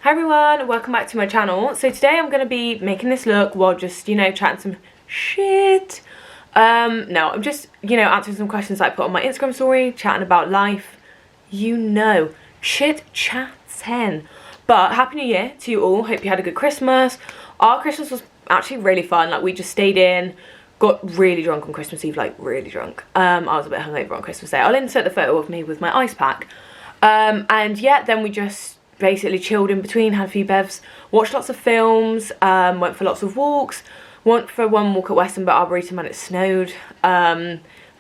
Hi everyone, welcome back to my channel. So today I'm going to be making this look while just, chatting some shit. No, I'm just, answering some questions that I put on my Instagram story, chatting about life, chit chat 10. But Happy New Year to you all, hope you had a good Christmas. Our Christmas was actually really fun, like we just stayed in, got really drunk on Christmas Eve, like really drunk. I was a bit hungover on Christmas Day. I'll insert the photo of me with my ice pack. And yeah, then we just basically chilled in between, had a few bevs, watched lots of films, went for lots of walks, went for one walk at Weston Arboretum and it snowed,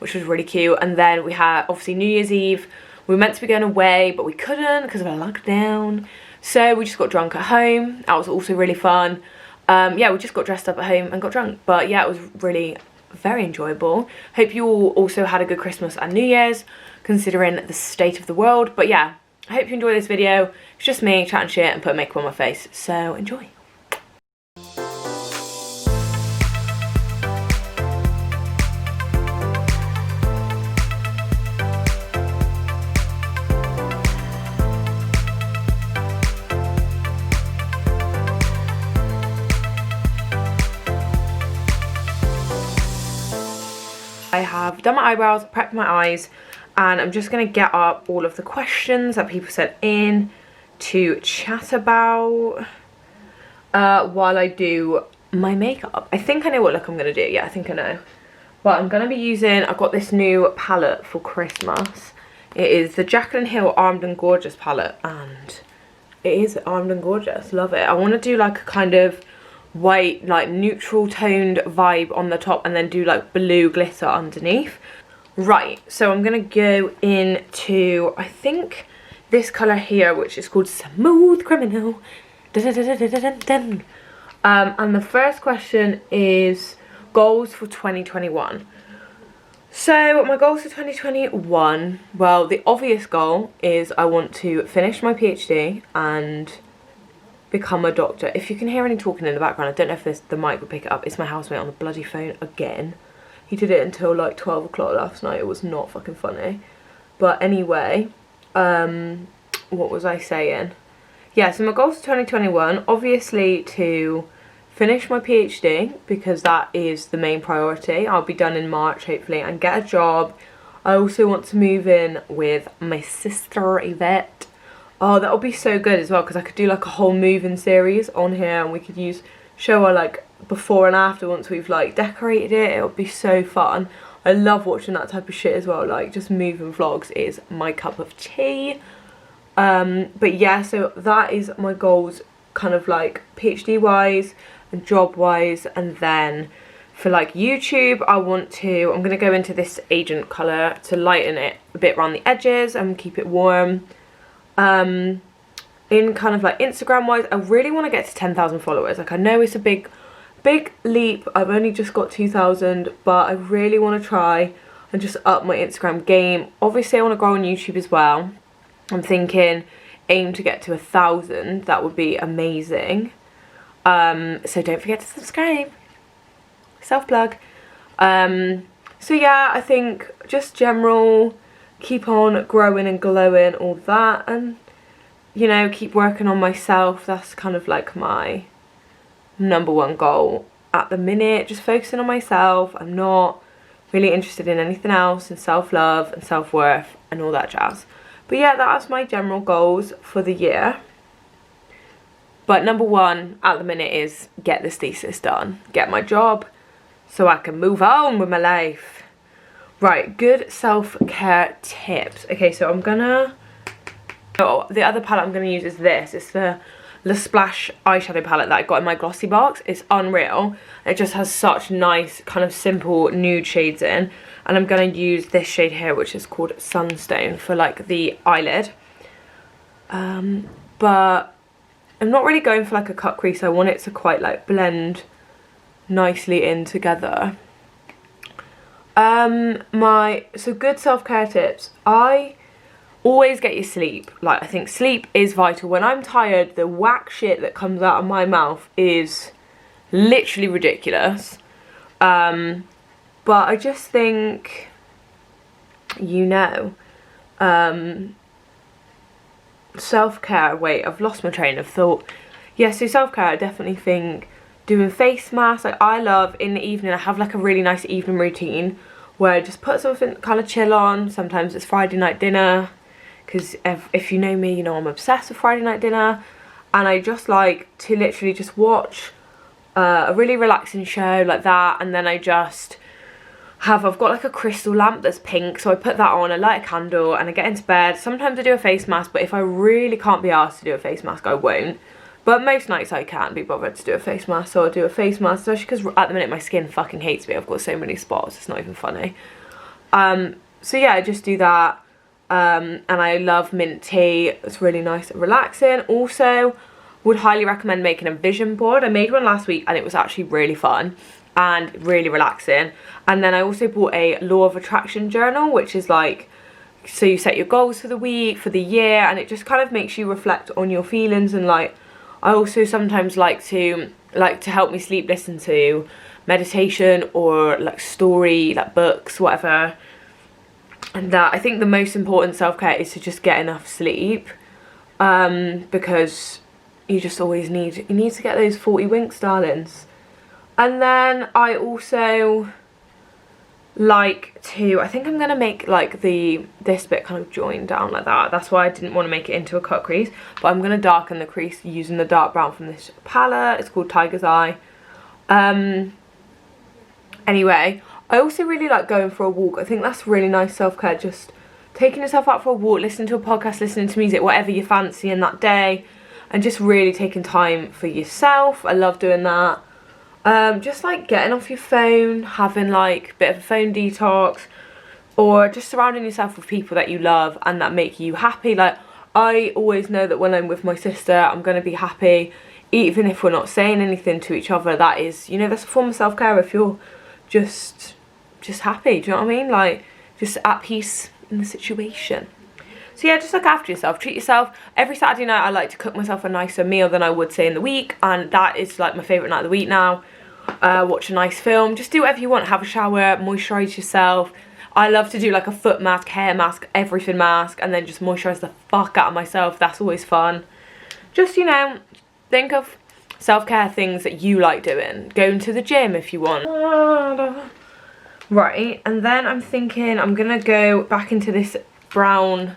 which was really cute. And then we had obviously New Year's Eve. We were meant to be going away but we couldn't because of a lockdown, so we just got drunk at home. That was also really fun. Yeah, we just got dressed up at home and got drunk, but yeah, it was really very enjoyable. Hope you all also had a good Christmas and New Year's considering the state of the world. But yeah, I hope you enjoy this video. It's just me chatting shit and putting makeup on my face, so enjoy. I have done my eyebrows, prepped my eyes, and I'm just going to get up all of the questions that people sent in to chat about while I do my makeup. I think I know what look I'm going to do. Yeah, I think I know. But I'm going to be using, I've got this new palette for Christmas. It is the Jaclyn Hill Armed and Gorgeous palette, and it is armed and gorgeous. Love it. I want to do like a kind of white, like neutral toned vibe on the top and then do like blue glitter underneath. Right, so I'm gonna go into, I think, this colour here, which is called Smooth Criminal. Dun, dun, dun, dun, dun, dun. And the first question is goals for 2021. So my goals for 2021, well, the obvious goal is I want to finish my PhD and become a doctor. If you can hear any talking in the background, I don't know if the mic will pick it up. It's my housemate on the bloody phone again. He did it until like 12 o'clock last night. It was not fucking funny. But anyway, what was I saying? Yeah, so my goals for 2021, obviously to finish my PhD, because that is the main priority. I'll be done in March, hopefully, and get a job. I also want to move in with my sister, Yvette. Oh, that would be so good as well, because I could do like a whole move-in series on here, and we could show her like before and after once we've like decorated it. It would be so fun. I love watching that type of shit as well, like just moving vlogs is my cup of tea. But yeah, so that is my goals, kind of like PhD wise and job wise. And then for like YouTube, I'm gonna go into this Agent colour to lighten it a bit around the edges and keep it warm. In kind of like Instagram wise, I really want to get to 10,000 followers. Like, I know it's a big leap. I've only just got 2,000, but I really want to try and just up my Instagram game. Obviously I want to grow on YouTube as well. I'm thinking aim to get to 1,000. That would be amazing. So don't forget to subscribe. Self-plug. So yeah, I think just general, keep on growing and glowing, all that, and keep working on myself. That's kind of like my #1 goal at the minute, just focusing on myself. I'm not really interested in anything else, and self-love and self-worth and all that jazz. But yeah, that's my general goals for the year. But #1 at the minute is get this thesis done, get my job so I can move on with my life. Right, good self-care tips. Okay, so the other palette I'm going to use is this. It's the Le Splash eyeshadow palette that I got in my glossy box. It's unreal. It just has such nice kind of simple nude shades in. And I'm going to use this shade here, which is called Sunstone, for like the eyelid. But I'm not really going for like a cut crease. I want it to quite like blend nicely in together. So good self-care tips. Always get your sleep. Like, I think sleep is vital. When I'm tired, the whack shit that comes out of my mouth is literally ridiculous. But I just think, self-care, wait, I've lost my train of thought. Yeah, so self-care, I definitely think doing face masks. Like, I love in the evening, I have like a really nice evening routine where I just put something kind of chill on. Sometimes it's Friday night dinner, because if you know me, you know I'm obsessed with Friday night dinner. And I just like to literally just watch a really relaxing show like that, and then I just I've got like a crystal lamp that's pink, so I put that on, I light a candle, and I get into bed. Sometimes I do a face mask, but if I really can't be asked to do a face mask, I won't. But most nights I can't be bothered to do a face mask, so I'll do a face mask, especially because at the minute my skin fucking hates me. I've got so many spots, it's not even funny. So yeah, I just do that. And I love mint tea. It's really nice and relaxing. Also, would highly recommend making a vision board. I made one last week and it was actually really fun and really relaxing. And then I also bought a law of attraction journal, which is like, so you set your goals for the week, for the year, and it just kind of makes you reflect on your feelings. And like, I also sometimes like to help me sleep, listen to meditation or like story, like books, whatever. And that, I think the most important self-care is to just get enough sleep, because you just always need to get those 40 winks, darlings. And then I also like to, I think I'm gonna make like this bit kind of join down like that. That's why I didn't want to make it into a cut crease, but I'm gonna darken the crease using the dark brown from this palette. It's called Tiger's Eye. Anyway, I also really like going for a walk. I think that's really nice self-care, just taking yourself out for a walk, listening to a podcast, listening to music, whatever you fancy in that day, and just really taking time for yourself. I love doing that. Just like getting off your phone, having like a bit of a phone detox, or just surrounding yourself with people that you love and that make you happy. Like, I always know that when I'm with my sister, I'm going to be happy, even if we're not saying anything to each other. That is, you know, that's a form of self-care if you're just happy, do you know what I mean? Like, just at peace in the situation. So yeah, just look after yourself, treat yourself. Every Saturday night I like to cook myself a nicer meal than I would say in the week, and that is like my favourite night of the week now. Watch a nice film, just do whatever you want, have a shower, moisturise yourself. I love to do like a foot mask, hair mask, everything mask, and then just moisturise the fuck out of myself. That's always fun. Just, you know, think of self-care things that you like doing. Going to the gym if you want. Right, and then I'm thinking I'm gonna go back into this brown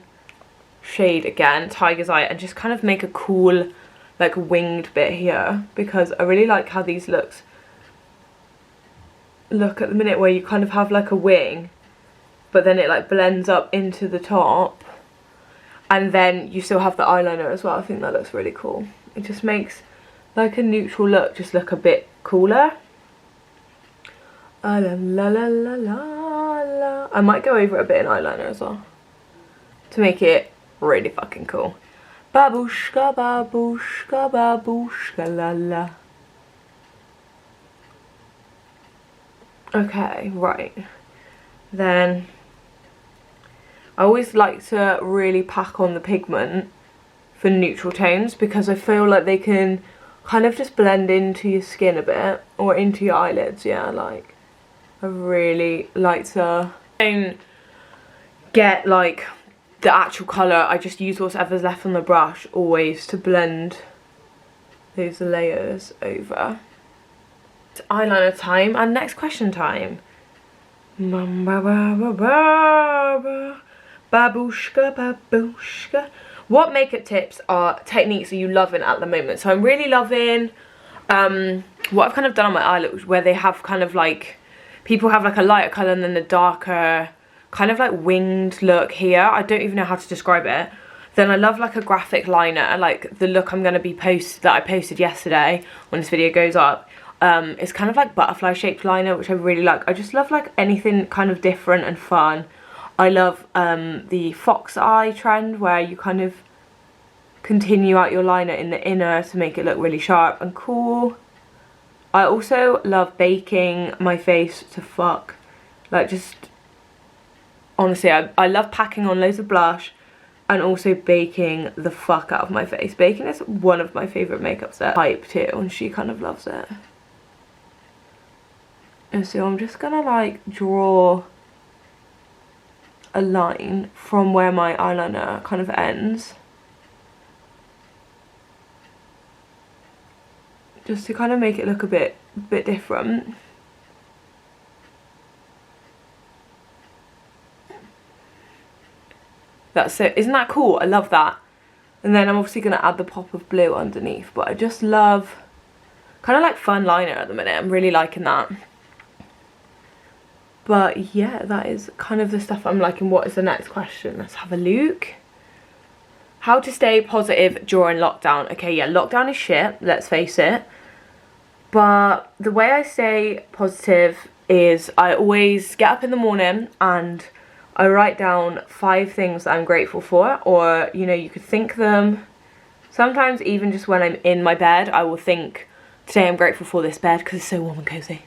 shade again, Tiger's Eye, and just kind of make a cool like winged bit here, because I really like how these look at the minute, where you kind of have like a wing but then it like blends up into the top, and then you still have the eyeliner as well. I think that looks really cool. It just makes like a neutral look just look a bit cooler. La la la la la la. I might go over it a bit in eyeliner as well to make it really fucking cool. Babushka, babushka, babushka, la la. Okay, right. Then I always like to really pack on the pigment for neutral tones, because I feel like they can kind of just blend into your skin a bit, or into your eyelids. Yeah, like I really like to don't get like the actual colour. I just use whatever's left on the brush always to blend those layers over. It's eyeliner time and next question time. Babushka, babushka. What makeup tips or techniques are you loving at the moment? So I'm really loving what I've kind of done on my eyelids, where they have kind of like, people have like a lighter colour and then a darker kind of like winged look here. I don't even know how to describe it. Then I love like a graphic liner, like the look I'm going to be that I posted yesterday when this video goes up. It's kind of like butterfly shaped liner, which I really like. I just love like anything kind of different and fun. I love the fox eye trend, where you kind of continue out your liner in the inner to make it look really sharp and cool. I also love baking my face to fuck. Like, just honestly, I love packing on loads of blush and also baking the fuck out of my face. Baking is one of my favourite makeup sets. Type too, and she kind of loves it. And so I'm just gonna like draw a line from where my eyeliner kind of ends just to kind of make it look a bit different. That's it. Isn't that cool? I love that. And then I'm obviously going to add the pop of blue underneath, but I just love kind of like fun liner at the minute. I'm really liking that. But yeah, that is kind of the stuff I'm liking. What is the next question? Let's have a look. How to stay positive during lockdown. Okay, yeah, lockdown is shit, let's face it. But the way I stay positive is I always get up in the morning and I write down 5 things that I'm grateful for, or, you know, you could think them. Sometimes even just when I'm in my bed, I will think, today I'm grateful for this bed because it's so warm and cozy.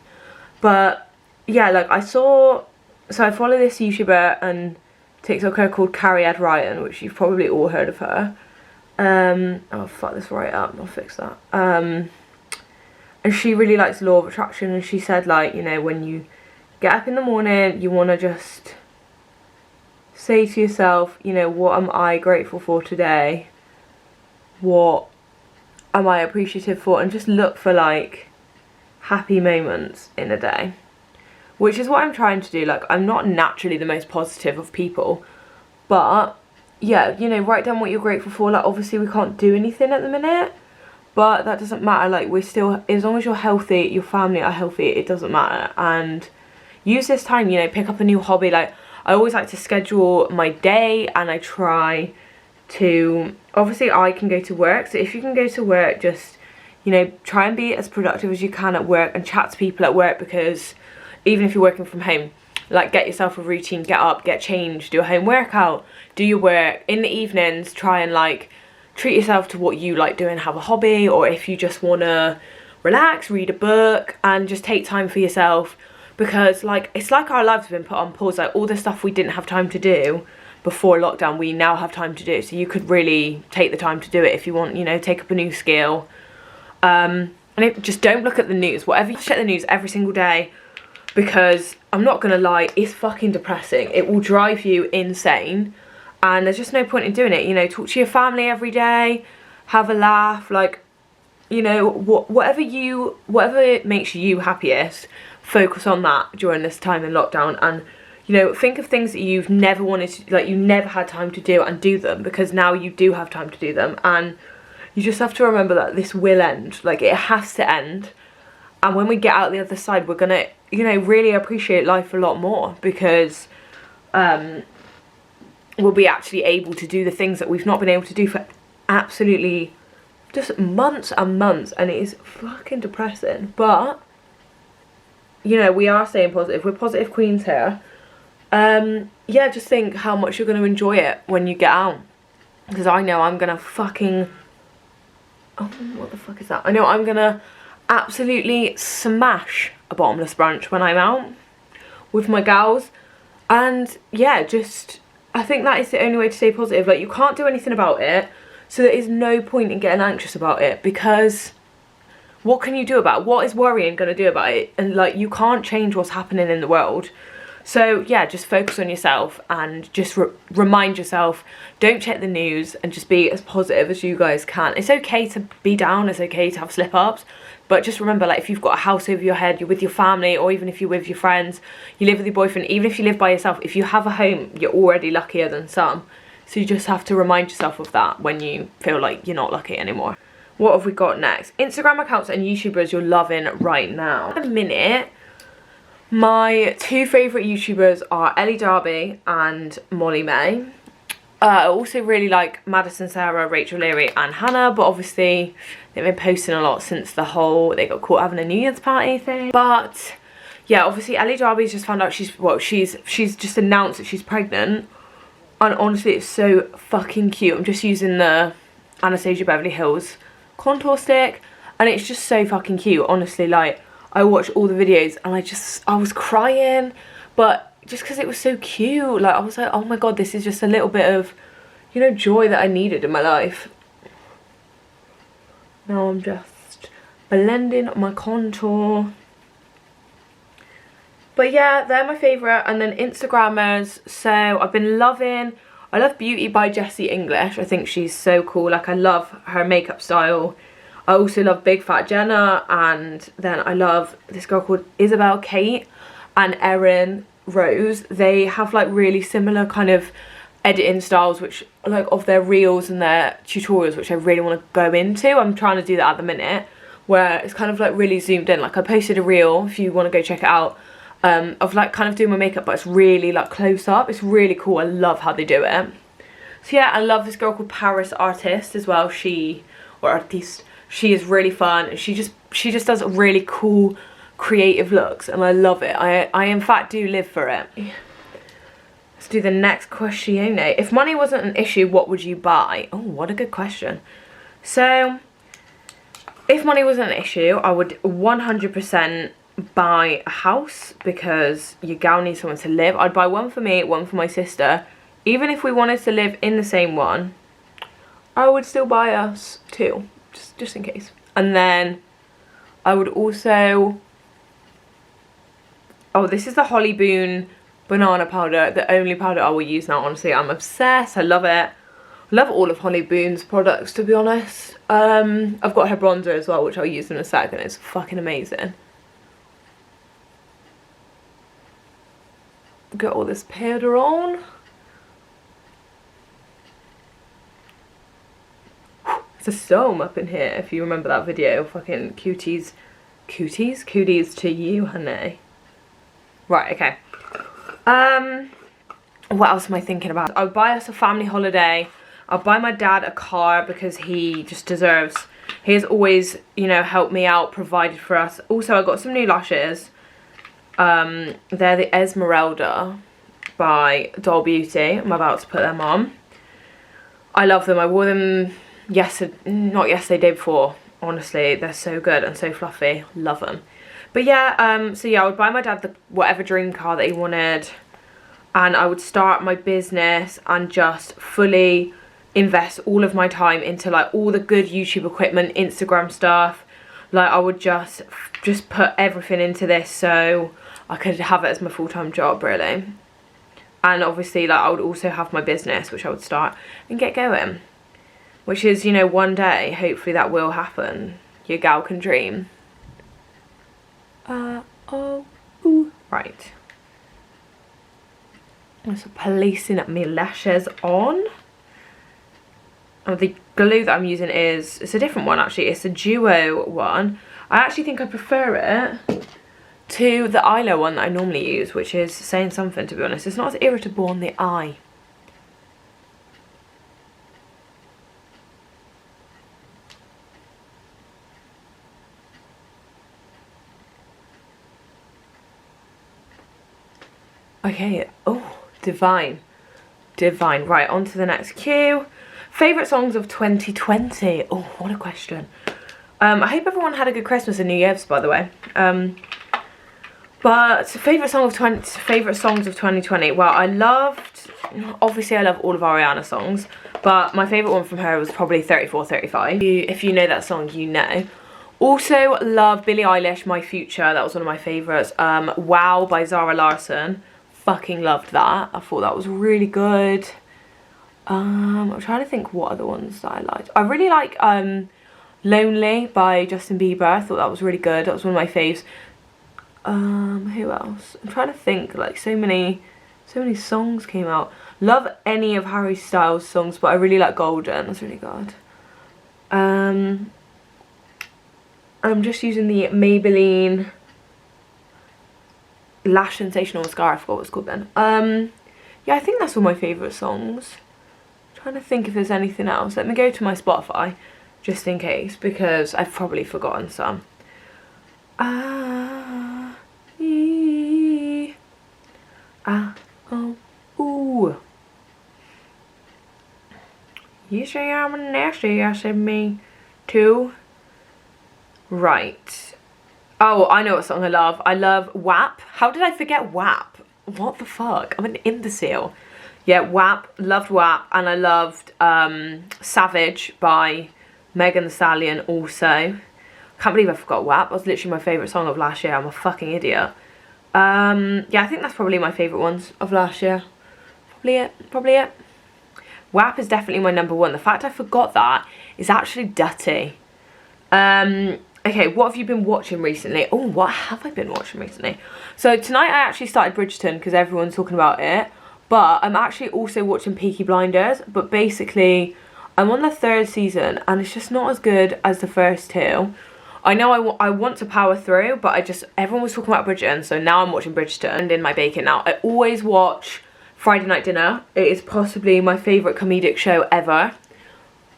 But yeah, like I follow this YouTuber and TikToker called Carrie Ed Ryan, which you've probably all heard of her. Oh, fuck this right up, I'll fix that. And she really likes the law of attraction, and she said, like, you know, when you get up in the morning, you want to just say to yourself, you know, what am I grateful for today? What am I appreciative for? And just look for, like, happy moments in a day. Which is what I'm trying to do. Like, I'm not naturally the most positive of people, but yeah, you know, write down what you're grateful for. Like, obviously we can't do anything at the minute, but that doesn't matter. Like, we're still, as long as you're healthy, your family are healthy, it doesn't matter. And use this time, you know, pick up a new hobby. Like, I always like to schedule my day, and I try to, obviously I can go to work, so if you can go to work, just, you know, try and be as productive as you can at work and chat to people at work, because even if you're working from home, like, get yourself a routine, get up, get changed, do a home workout, do your work. In the evenings, try and, like, treat yourself to what you like doing, have a hobby, or if you just want to relax, read a book, and just take time for yourself, because, like, it's like our lives have been put on pause. Like, all the stuff we didn't have time to do before lockdown, we now have time to do, so you could really take the time to do it if you want, you know, take up a new skill. And just don't look at the news. Whatever, you check the news every single day, because I'm not gonna lie, it's fucking depressing. It will drive you insane, and there's just no point in doing it. You know, talk to your family every day, have a laugh, like, you know, whatever makes you happiest, focus on that during this time in lockdown. And, you know, think of things that you've never wanted to, like, you never had time to do, and do them, because now you do have time to do them. And you just have to remember that this will end. Like, it has to end. And when we get out the other side, we're gonna, you know, really appreciate life a lot more, because we'll be actually able to do the things that we've not been able to do for absolutely just months and months, and it is fucking depressing. But, you know, we are staying positive. We're positive queens here. Yeah, just think how much you're going to enjoy it when you get out, because I know I'm gonna fucking, oh, what the fuck is that? I know I'm gonna absolutely smash a bottomless brunch when I'm out with my gals. And yeah, just, I think that is the only way to stay positive. Like, you can't do anything about it, so there is no point in getting anxious about it, because what can you do about it? What is worrying going to do about it? And, like, you can't change what's happening in the world. So yeah, just focus on yourself, and just remind yourself, don't check the news, and just be as positive as you guys can. It's okay to be down, it's okay to have slip-ups, but just remember, like, if you've got a house over your head, you're with your family, or even if you're with your friends, you live with your boyfriend, even if you live by yourself, if you have a home, you're already luckier than some. So you just have to remind yourself of that when you feel like you're not lucky anymore. What have we got next? Instagram accounts and YouTubers you're loving right now. In a minute, my 2 favourite YouTubers are Ellie Darby and Molly May. I also really like Madison Sarah, Rachel Leary and Hannah, but obviously they've been posting a lot since the whole, they got caught having a New Year's party thing. But yeah, obviously Ellie Darby's just found out she's just announced that she's pregnant, and honestly it's so fucking cute. I'm just using the Anastasia Beverly Hills contour stick, and it's just so fucking cute. Honestly, like, I watched all the videos and I was crying, but just because it was so cute, like, I was like, oh my god, this is just a little bit of, you know, joy that I needed in my life. Now I'm just blending my contour. But yeah, they're my favourite. And then Instagrammers, so I've been loving, I love Beauty by Jessie English. I think she's so cool. Like, I love her makeup style. I also love Big Fat Jenna, and then I love this girl called Isabel Kate and Erin Rose. They have like really similar kind of editing styles, which like of their reels and their tutorials, which I really want to go into. I'm trying to do that at the minute, where it's kind of like really zoomed in. Like I posted a reel, if you want to go check it out, of like kind of doing my makeup, but it's really like close up. It's really cool. I love how they do it. So yeah, I love this girl called Paris Artist as well. She is really fun, and she just does really cool creative looks, and I love it. I in fact do live for it. Let's do the next question. If money wasn't an issue, what would you buy? Oh, what a good question. So if money wasn't an issue, I would 100% buy a house, because your gal needs someone to live. I'd buy one for me, one for my sister. Even if we wanted to live in the same one, I would still buy us two, just in case. And then I would also, oh, this is the Holly Boone banana powder, the only powder I will use now. Honestly, I'm obsessed. I love it. I love all of Holly Boone's products, to be honest. I've got her bronzer as well, which I'll use in a second. It's fucking amazing. Get all this powder on. There's a storm up in here, if you remember that video. Fucking cooties to you, honey. Right, okay. What else am I thinking about? I would buy us a family holiday. I'll buy my dad a car, because he just deserves, he has always, you know, helped me out, provided for us. Also, I got some new lashes. They're the Esmeralda by Doll Beauty. I'm about to put them on. I love them. I wore them not yesterday, day before. Honestly, they're so good and so fluffy. Love them. But yeah, so yeah, I would buy my dad whatever dream car that he wanted, and I would start my business and just fully invest all of my time into like all the good YouTube equipment, Instagram stuff. Like I would just put everything into this so I could have it as my full-time job, really. And obviously, like I would also have my business, which I would start and get going. Which is, you know, one day, hopefully that will happen. Your gal can dream. Right. I'm just placing my lashes on. And the glue that I'm using it's a different one actually. It's a duo one. I actually think I prefer it to the eyeliner one that I normally use, which is saying something, to be honest. It's not as irritable on the eye. Okay, oh, divine. Right, on to the next cue. Favourite songs of 2020. Oh, what a question. I hope everyone had a good Christmas and New Year's, by the way. But favourite songs of 2020. Well, obviously I love all of Ariana's songs, but my favourite one from her was probably 3435. If you know that song, you know. Also love Billie Eilish, My Future. That was one of my favourites. Wow by Zara Larsson. Fucking loved that. I thought that was really good. I'm trying to think what other ones that I liked. I really like Lonely by Justin Bieber. I thought that was really good. That was one of my faves. Who else? I'm trying to think. Like so many songs came out. Love any of Harry Styles' songs, but I really like Golden. That's really good. I'm just using the Maybelline Lash Sensational Mascara. I forgot what it's called then. Yeah, I think that's all my favourite songs. I'm trying to think if there's anything else. Let me go to my Spotify, just in case, because I've probably forgotten some. Ooh. You say I'm nasty, I said me too. Right. Oh, I know what song I love. I love WAP. How did I forget WAP? What the fuck? I'm an imbecile. Yeah, WAP. Loved WAP. And I loved Savage by Megan Thee Stallion also. Can't believe I forgot WAP. That was literally my favourite song of last year. I'm a fucking idiot. Yeah, I think that's probably my favourite ones of last year. Probably it. WAP is definitely my number one. The fact I forgot that is actually dirty. Okay, what have you been watching recently? Oh, what have I been watching recently? So tonight I actually started Bridgerton because everyone's talking about it. But I'm actually also watching Peaky Blinders. But basically, I'm on the 3rd season and it's just not as good as the first 2. I know I want to power through, but everyone was talking about Bridgerton, so now I'm watching Bridgerton and in my bacon now. I always watch Friday Night Dinner. It is possibly my favourite comedic show ever.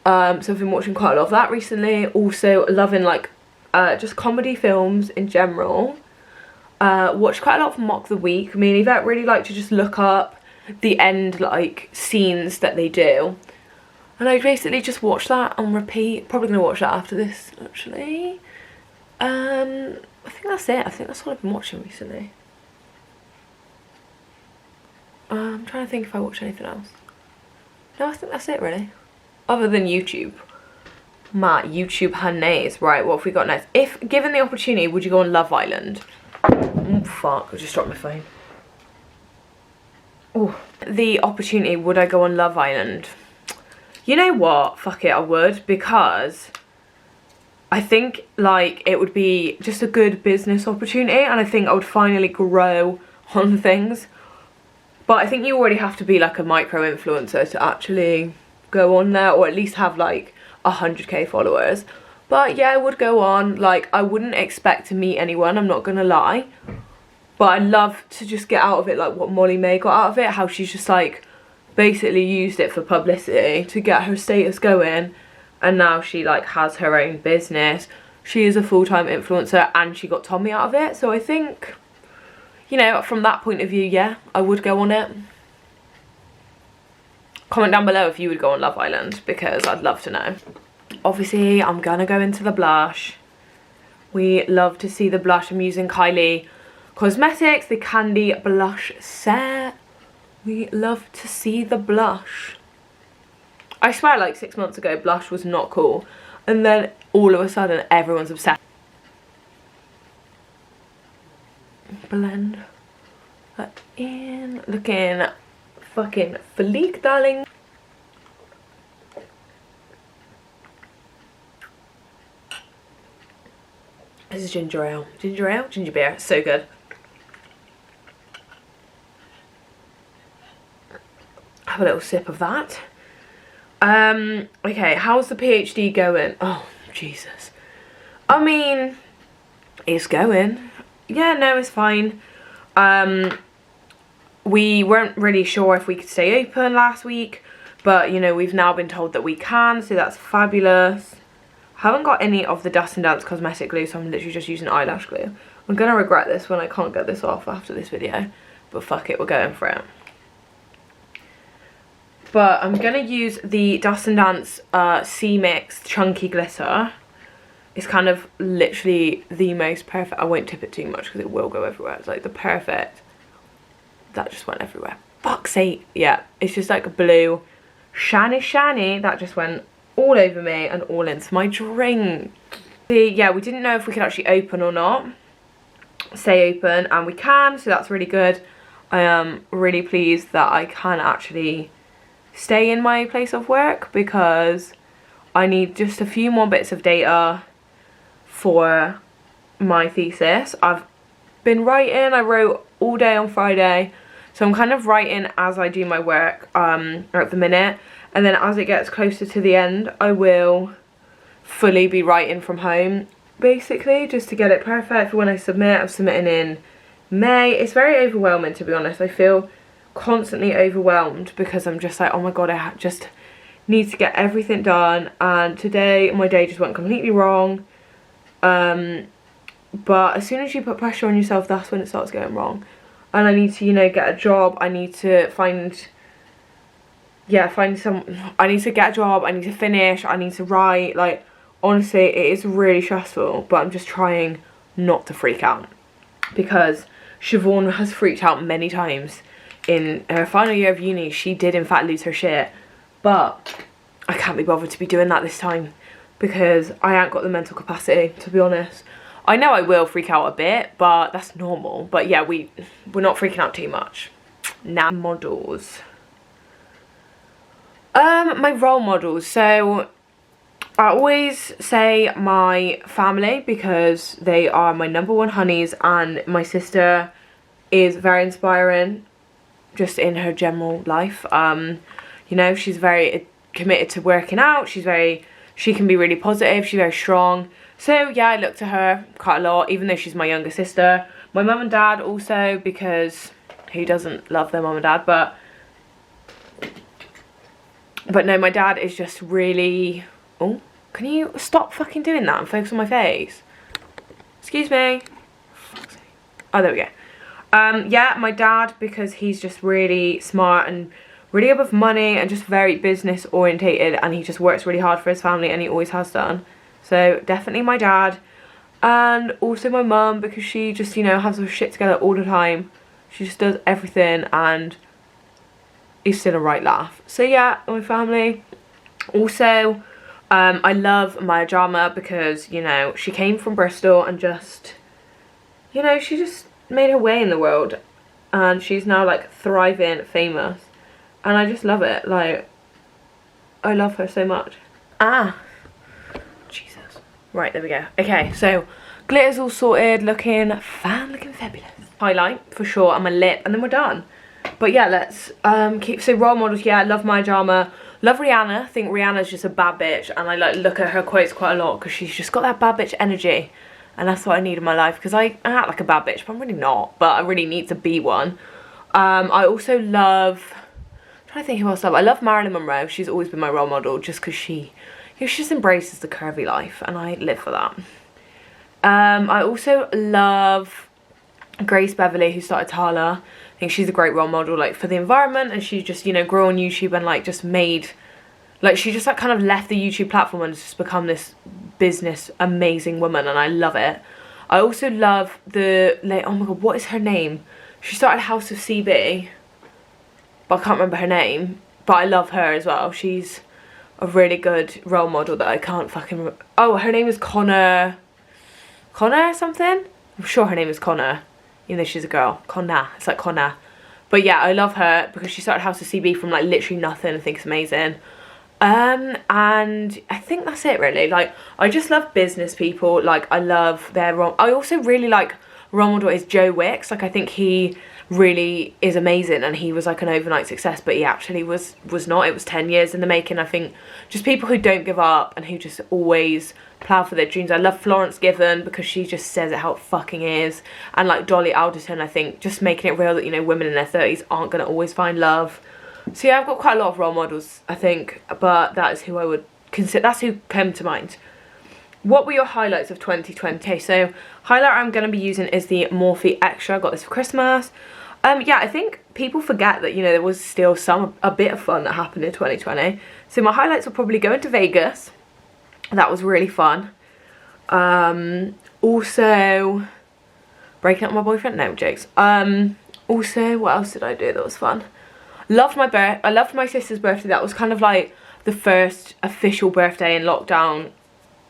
So I've been watching quite a lot of that recently. Also loving like just comedy films in general. Watched quite a lot of Mock the Week. Me and Yvette really like to just look up the end like scenes that they do. And I basically just watch that on repeat. Probably going to watch that after this actually. I think that's it. I think that's all I've been watching recently. I'm trying to think if I watched anything else. No, I think that's it really. Other than YouTube. My YouTube Hannays. Right, what have we got next? If given the opportunity, would you go on Love Island? Oh, fuck. I just dropped my phone. Oh. The opportunity, would I go on Love Island? You know what? Fuck it, I would. Because I think, like, it would be just a good business opportunity. And I think I would finally grow on things. But I think you already have to be, like, a micro-influencer to actually go on there. Or at least have, like, 100k followers. But yeah, I would go on. Like, I wouldn't expect to meet anyone, I'm not gonna lie, but I'd love to just get out of it like what Molly May got out of it, how she's just like basically used it for publicity to get her status going, and now she like has her own business. She is a full-time influencer and she got Tommy out of it. So I think, you know, from that point of view, yeah, I would go on it. Comment down below if you would go on Love Island, because I'd love to know. Obviously, I'm gonna go into the blush. We love to see the blush. I'm using Kylie Cosmetics, the Candy Blush Set. We love to see the blush. I swear, like 6 months ago, blush was not cool. And then, all of a sudden, everyone's obsessed. Blend that in. Looking fucking fleek, darling. This is ginger ale. Ginger ale? Ginger beer. So good. Have a little sip of that. Okay, how's the PhD going? Oh, Jesus. I mean, it's going. Yeah, no, it's fine. We weren't really sure if we could stay open last week, but, you know, we've now been told that we can, so that's fabulous. Haven't got any of the Dust and Dance cosmetic glue, so I'm literally just using eyelash glue. I'm gonna regret this when I can't get this off after this video, but fuck it, we're going for it. But I'm gonna use the Dust and Dance C-Mix Chunky Glitter. It's kind of literally the most perfect. I won't tip it too much because it will go everywhere. It's like the perfect. That just went everywhere. Fuck's sake. Yeah, it's just like a blue, shiny. That just went all over me and all into my drink. Yeah, we didn't know if we could actually open or not. Stay open, and we can, so that's really good. I am really pleased that I can actually stay in my place of work, because I need just a few more bits of data for my thesis. I've been writing. I wrote all day on Friday, so I'm kind of writing as I do my work at the minute, and then as it gets closer to the end I will fully be writing from home, basically, just to get it perfect for when I submit. I'm submitting in May. It's very overwhelming, to be honest. I feel constantly overwhelmed because I'm just like, oh my god, I just need to get everything done, and today my day just went completely wrong. But as soon as you put pressure on yourself, that's when it starts going wrong. And I need to, you know, get a job. I need to I need to get a job. I need to finish. I need to write. Like, honestly, it is really stressful, but I'm just trying not to freak out, because Siobhan has freaked out many times. In her final year of uni, she did in fact lose her shit, but I can't be bothered to be doing that this time, because I ain't got the mental capacity, to be honest. I know I will freak out a bit, but that's normal. But yeah, we're not freaking out too much. Now, models. My role models. So I always say my family because they are my #1 honeys, and my sister is very inspiring just in her general life. You know, she's very committed to working out. She can be really positive. She's very strong. So yeah, I look to her quite a lot, even though she's my younger sister. My mum and dad also, because who doesn't love their mum and dad? But no, my dad is just really... Oh, can you stop fucking doing that and focus on my face? Excuse me. Oh, there we go. Yeah, my dad, because he's just really smart and really above money and just very business orientated, and he just works really hard for his family, and he always has done. So definitely my dad. And also my mum, because she just, you know, has her shit together all the time. She just does everything and is still a right laugh. So yeah, my family. Also, I love Maya Jama because, you know, she came from Bristol and just, you know, she just made her way in the world, and she's now like thriving, famous, and I just love it. Like, I love her so much. Jesus. Right, there we go. Okay, so glitter's all sorted, looking fabulous. Highlight for sure, and my lip, and then we're done. But yeah, let's keep... So role models, yeah, I love Maya Jama, love Rihanna. I think Rihanna's just a bad bitch, and I like look at her quotes quite a lot because she's just got that bad bitch energy, and that's what I need in my life, because I act like a bad bitch, but I'm really not, but I really need to be one. I also love... I'm trying to think who else I love. I love Marilyn Monroe. She's always been my role model, just because she, you know, she just embraces the curvy life, and I live for that. I also love Grace Beverly, who started Tala. I think she's a great role model, like, for the environment, and she just, you know, grew on YouTube and like just made, like, she just like kind of left the YouTube platform and just become this business amazing woman, and I love it. I also love the, like, oh my god, what is her name? She started House of CB, but I can't remember her name, but I love her as well. She's a really good role model that I can't fucking remember. Oh, her name is Connor something? I'm sure her name is Connor, even though she's a girl. Connor, it's like Connor. But yeah, I love her because she started House of CB from like literally nothing. I think it's amazing. And I think that's it really. Like, I just love business people. Like, I love their I also really like role model is Joe Wicks. Like, I think he really is amazing, and he was like an overnight success, but he actually was not. It was 10 years in the making. I think just people who don't give up and who just always plough for their dreams. I love Florence Given because she just says it how it fucking is, and like Dolly Alderton, I think, just making it real that, you know, women in their 30s aren't going to always find love. So yeah, I've got quite a lot of role models, I think, but that is who I would consider, that's who came to mind. What were your highlights of 2020? Okay, so highlight I'm going to be using is the Morphe Extra. I got this for Christmas. Yeah, I think people forget that, you know, there was still a bit of fun that happened in 2020. So my highlights will probably go into Vegas. That was really fun. Also, breaking up with my boyfriend, no jokes. Also, what else did I do that was fun? I loved my sister's birthday. That was kind of like the first official birthday in lockdown.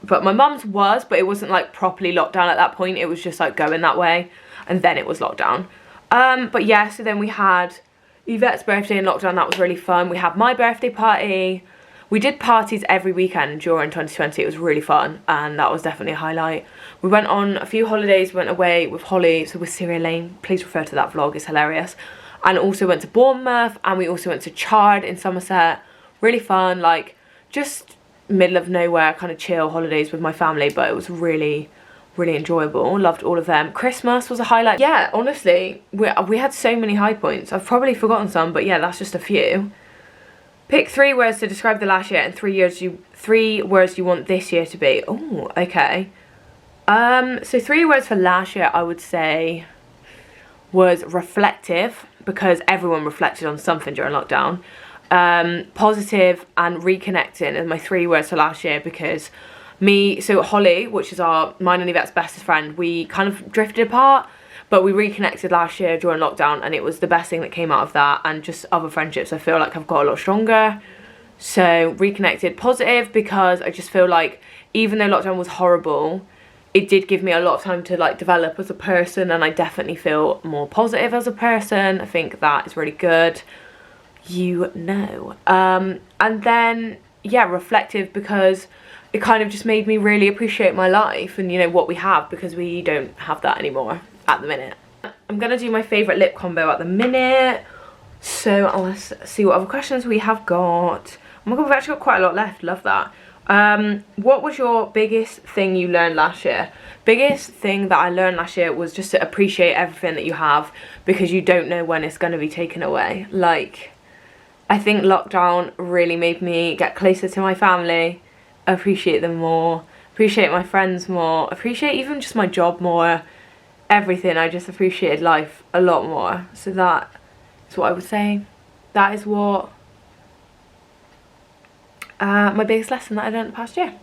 But my mum's was, but it wasn't like properly locked down at that point. It was just like going that way, and then it was lockdown. But yeah, so then we had Yvette's birthday in lockdown. That was really fun. We had my birthday party. We did parties every weekend during 2020. It was really fun, and that was definitely a highlight. We went on a few holidays. We went away with Holly, so with Syria Lane. Please refer to that vlog, it's hilarious. And also went to Bournemouth, and we also went to Chard in Somerset. Really fun, like just middle of nowhere kind of chill holidays with my family, but it was really enjoyable. Loved all of them. Christmas was a highlight. Yeah, honestly, we had so many high points. I've probably forgotten some, but yeah, that's just a few. Pick 3 words to describe the last year and 3 words you want this year to be. Oh, okay. So 3 words for last year, I would say, was reflective, because everyone reflected on something during lockdown. Positive and reconnecting are my 3 words for last year, because so Holly, which is mine and Yvette's bestest friend, we kind of drifted apart, but we reconnected last year during lockdown, and it was the best thing that came out of that, and just other friendships I feel like I've got a lot stronger. So reconnected. Positive, because I just feel like even though lockdown was horrible, it did give me a lot of time to like develop as a person, and I definitely feel more positive as a person. I think that is really good, you know. And then yeah, reflective, because it kind of just made me really appreciate my life and, you know, what we have, because we don't have that anymore at the minute. I'm gonna do my favourite lip combo at the minute. So let's see what other questions we have got. Oh my god, we've actually got quite a lot left. Love that. What was your biggest thing you learned last year? Biggest thing that I learned last year was just to appreciate everything that you have, because you don't know when it's going to be taken away. Like, I think lockdown really made me get closer to my family, appreciate them more, appreciate my friends more, appreciate even just my job more, everything. I just appreciated life a lot more. So that is what I would say. That is what my biggest lesson that I learned the past year.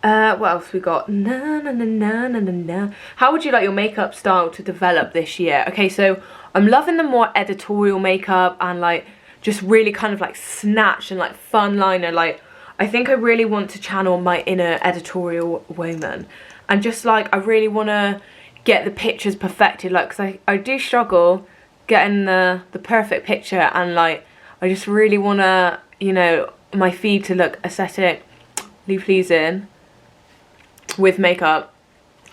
What else we got? Na, na, na, na, na, na, na. How would you like your makeup style to develop this year? Okay, so I'm loving the more editorial makeup and like just really kind of like snatched and like fun liner. Like, I think I really want to channel my inner editorial woman, and just like I really want to get the pictures perfected, like, because I do struggle getting the perfect picture, and like I just really want to, you know, my feed to look aesthetically pleasing with makeup,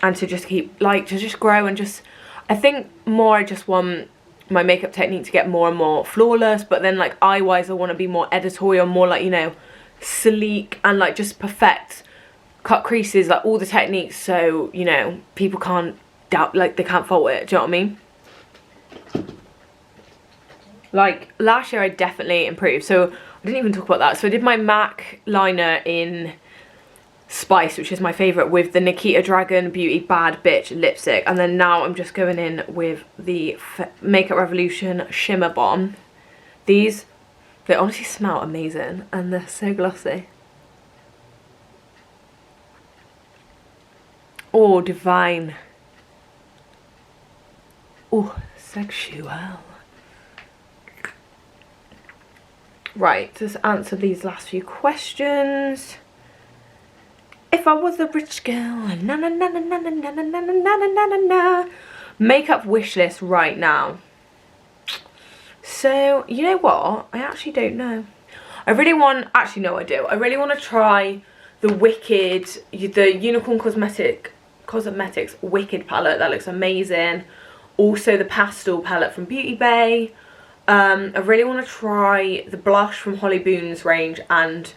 and to just keep like to just grow, and just I think more I just want my makeup technique to get more and more flawless, but then like eye wise I want to be more editorial, more like, you know, sleek, and like just perfect cut creases, like all the techniques, so, you know, people can't doubt, like they can't fault it. Do you know what I mean? Like last year I definitely improved, so I didn't even talk about that. So I did my MAC liner in Spice, which is my favourite, with the Nikita Dragun Beauty Bad Bitch lipstick, and then now I'm just going in with the Makeup Revolution Shimmer Bomb. These, they honestly smell amazing and they're so glossy. Oh, divine. Oh, sexual. Right, just answer these last few questions. If I was a rich girl, na na na na na na na na na na na na na. Makeup wish list right now. So, you know what? I actually don't know. I really want, actually no I do. I really want to try the Wicked, the Unicorn Cosmetics Wicked palette. That looks amazing. Also the pastel palette from Beauty Bay. I really want to try the blush from Holly Boon's range, and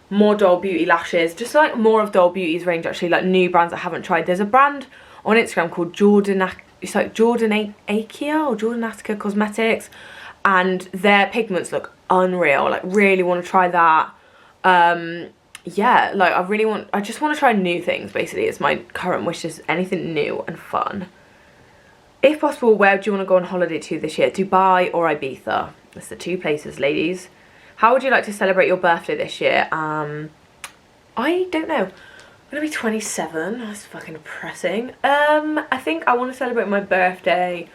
more Doll Beauty lashes, just like more of Doll Beauty's range, actually, like new brands I haven't tried. There's a brand on Instagram called it's like Jordanacia or Jordanatica Cosmetics, and their pigments look unreal. Like, really want to try that. Yeah, like I just want to try new things, basically. It's my current wish, is anything new and fun. If possible, where do you want to go on holiday to this year? Dubai or Ibiza? That's the two places, ladies. How would you like to celebrate your birthday this year? I don't know. I'm gonna be 27. That's fucking depressing. I think I want to celebrate my birthday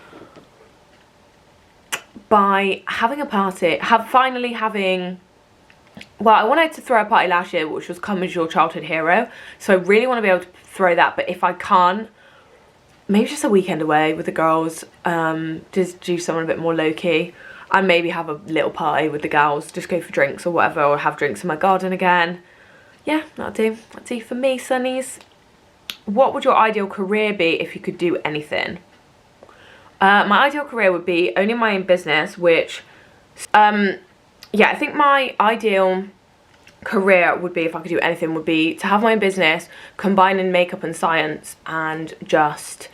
by having a party. Finally having. Well, I wanted to throw a party last year, which was Come As Your Childhood Hero. So I really want to be able to throw that. But if I can't, maybe just a weekend away with the girls. Just do something a bit more low key. And maybe have a little party with the gals, just go for drinks or whatever, or have drinks in my garden again. Yeah, that'll do. That'll do for me, sunnies. What would your ideal career be if you could do anything? My ideal career would be owning my own business, which, yeah, I think my ideal career would be, if I could do anything, would be to have my own business, combining makeup and science, and just,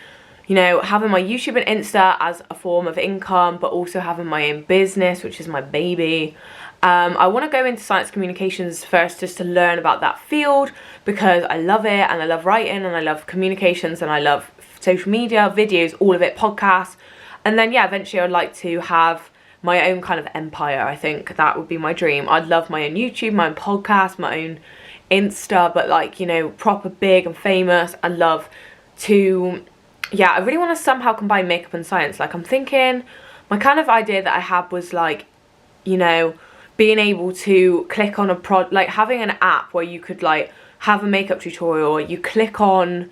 you know, having my YouTube and Insta as a form of income, but also having my own business, which is my baby. I want to go into science communications first, just to learn about that field, because I love it, and I love writing, and I love communications, and I love social media, videos, all of it, podcasts. And then, yeah, eventually I'd like to have my own kind of empire. I think that would be my dream. I'd love my own YouTube, my own podcast, my own Insta, but like, you know, proper big and famous. I'd love to... Yeah, I really want to somehow combine makeup and science. Like, I'm thinking, my kind of idea that I had was like, you know, being able to click on like having an app where you could like have a makeup tutorial, you click on,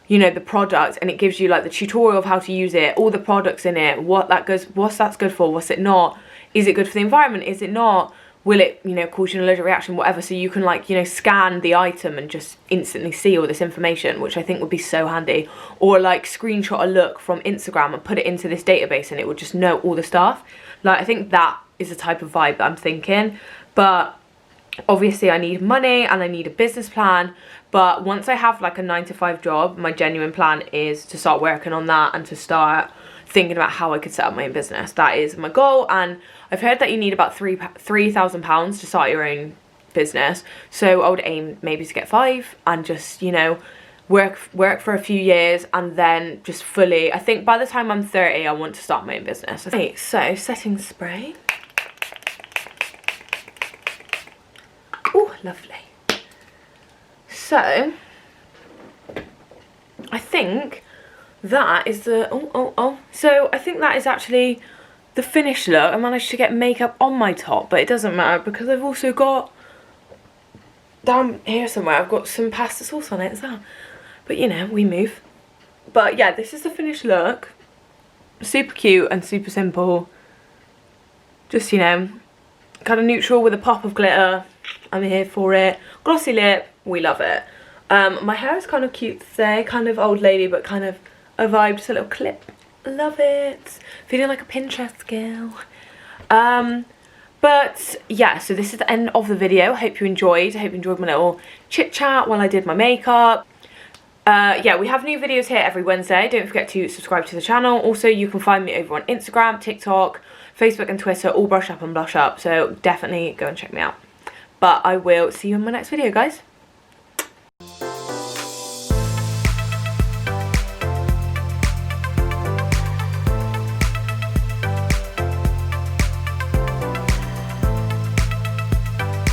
you know, the product, and it gives you like the tutorial of how to use it, all the products in it, what's that's good for, what's it not, is it good for the environment, is it not, will it, you know, cause you an allergic reaction, whatever, so you can, like, you know, scan the item and just instantly see all this information, which I think would be so handy. Or like screenshot a look from Instagram and put it into this database and it would just know all the stuff. Like, I think that is the type of vibe that I'm thinking. But obviously I need money and I need a business plan. But once I have like a 9-to-5 job, my genuine plan is to start working on that and to start thinking about how I could set up my own business. That is my goal. And I've heard that you need about £3,000 to start your own business. So I would aim maybe to get 5 and just, you know, work for a few years and then just fully, I think by the time I'm 30, I want to start my own business. Okay, so setting spray. Oh, lovely. So I think that is the, so I think that is actually the finished look. I managed to get makeup on my top, but it doesn't matter because I've also got, down here somewhere, I've got some pasta sauce on it as well. But you know, we move. But yeah, this is the finished look. Super cute and super simple. Just, you know, kind of neutral with a pop of glitter. I'm here for it. Glossy lip, we love it. My hair is kind of cute today, kind of old lady, but kind of a vibe, just a little clip. Love it. Feeling like a Pinterest girl. But yeah, so this is the end of the video. I hope you enjoyed. I hope you enjoyed my little chit chat while I did my makeup. Yeah, we have new videos here every Wednesday. Don't forget to subscribe to the channel. Also, you can find me over on Instagram, TikTok, Facebook and Twitter, all brush up and blush up. So definitely go and check me out. But I will see you in my next video, guys.